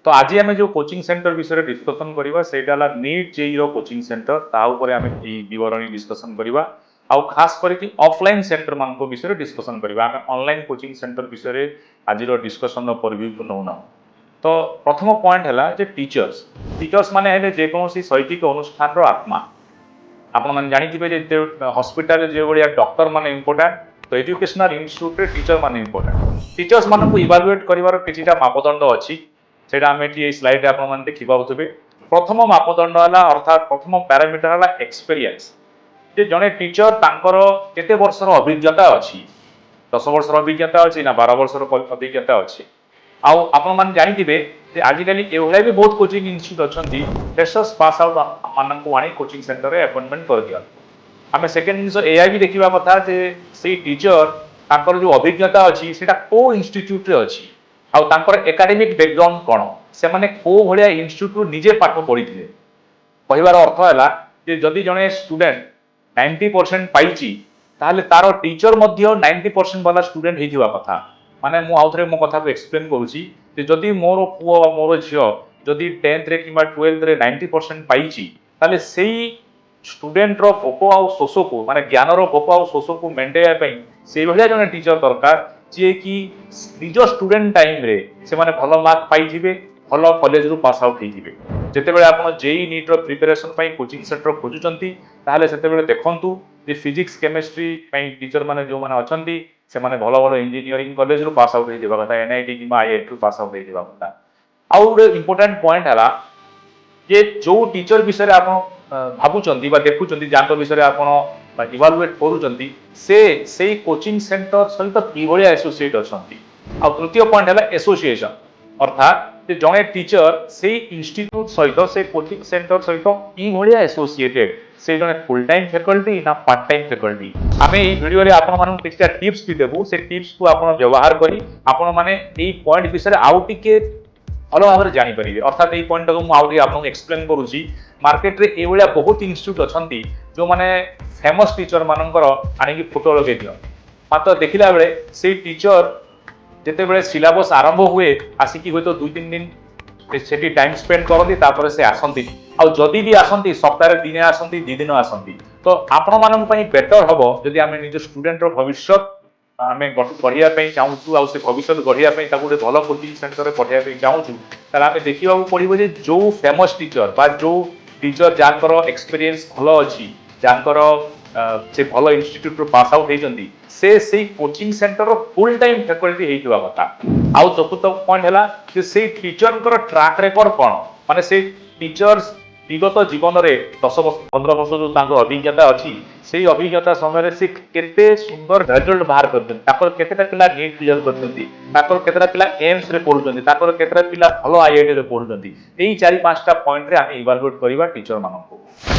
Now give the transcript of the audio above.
तो आज आम जो कोचिंग सेंटर विषय डिस्कसन करवा से नीट जेई कोचिंग सेंटर ताऊपर आम बरणी डिस्कसन करवा आउ खास करके ऑफलाइन सेंटर मान विषय डिस्कसन करवा आम ऑनलाइन कोचिंग सेंटर विषय आज डिस्कसन परिव्यू को नौना। तो प्रथम पॉइंट है टीचर्स टीचर्स माने जेकोसी शैक्षिक अनुष्ठान आत्मा आपण मैंने जानी हॉस्पिटल जो भाया डॉक्टर माने इंपोर्टेंट तो एजुकेशनल इंस्टीट्यूट टीचर माने इंपोर्टेंट टीचर्स मान को इवालुएट कर किसी मापदंड अच्छी से स्लाइड आप देखी पाथे। प्रथम मापदंड है अर्थात प्रथम पैरामीटर है एक्सपीरियंस जे जड़े टीचर तांकर केते वर्षर अभिज्ञता अच्छी 10 वर्षर अभिज्ञता अच्छी ना 12 वर्षर अभिज्ञता अच्छी आपण मैंने जानी आजिकल एभलिया भी बहुत कोचिंग इंस्टीट्यूट अच्छी फ्रेशर्स पास आउट मान आनी कोचिंग सेंटर रे अपॉइंटमेंट कर दिया। आम सेकेंड जिन या भी देखा कथा से टीचर तांकर जो अभिज्ञता अच्छी से को इंस्टीट्यूट रे अच्छी आउर एकाडेमिक बैकग्राउंड कौन से माने को भाया इंस्टीट्यूट निजे पाठ पढ़ी कहबार अर्थ है जदि जड़े स्टूडेंट 90% पाई तार टीचर 90% वाला स्टूडेंट होता कथा माने मुझे मो कथा को एक्सप्लेन करुँची जदि मोर पुओ मोर झील जदि 10th रे कि 12th रे 90% पाई से स्टूडेंट भोक आ शोष को माने ज्ञान भोक आ शोष को मेन्टेन से भाया जड़े टीचर दरकार जी कि निज स्टूडेंट टाइम रे से माने भल मार्क पाई भल कॉलेज रु पास आउट होते जितेबाला आप JEE NEET preparation coaching center खोजुंट से देखु फिजिक्स केमिस्ट्री टीचर मैंने जो मैंने अच्छा से माने भल भल इंजीनियरिंग कॉलेज रु पास आउट होता कथा एनआईटी कि आईआईटी पास आउट होता कथा। आउ गोटे इंपोर्टेंट पॉइंट है जे जो टीचर विषय आप भावुंट देखुं जहाँ विषय आप इवालुएट कर कोचिंग सेंटर सहित किभलिया एसोसिएट अच्छा। आ तृतीय पॉइंट है एसोसिएशन अर्थात जड़े टीचर से इंस्टीट्यूट सहित से कोचिंग सेंटर सहित किभलिया एसोसिएटेड से जड़े फुल टाइम फैकल्टी ना पार्ट टाइम फैकल्टी आम ये वीडियो रे आपण मानू किछटा टिप्स भी देबू से टिप्स को आपण व्यवहार करी आपण माने ए पॉइंट विषय आउ टिके भल भाव जानी पारे अर्थात ये पॉइंट को मुझे आपको एक्सप्लेन करुँची मार्केट रे एभलिया बहुत इंस्टीट्यूट अच्छा जो मैंने फेमस टीचर मानकर आनिकी फोटो लगे दियो मात्र देखला बेले से टीचर जितेबाला सिलेबस आरंभ हुए आसिकी हूँ तो 2-3 दिन से टाइम स्पेंड करती से आसती आदि भी आसती सप्ताह दिने आसती 2 दिन आसती तो आपण मान बेटर हम जदि आम निज स्टूडेंट भविष्य आम गढ़ाई चाहूँ से भविष्य गढ़ाई गोटे भल कोचिंग सेंटर पढ़ाई चाहूँ आम देखा पड़ो जो फेमस टीचर बा जो टीचर जहाँ एक्सपीरियंस भल अच्छी जहाँ से भल इंस्टीट्यूट पास आउट होती से coaching centre full time faculty होता कथा। आउ चतुर्थ पॉइंट है से टीचर ट्रैक रेकर्ड कौन माने से टीचर्स विगत जीवन में 10-15 वर्ष जो अभिज्ञता अच्छी से अभिज्ञता समय से केते सुंदर रिजल्ट बाहर करते पिला नीट क्लियर करते पिला एम्स रे पढ़ुंट केते पिला भल आईआईटी रे पढ़ुंट यही 4-5टा पॉइंट रे आम इवालुएट करवा टीचर मानक।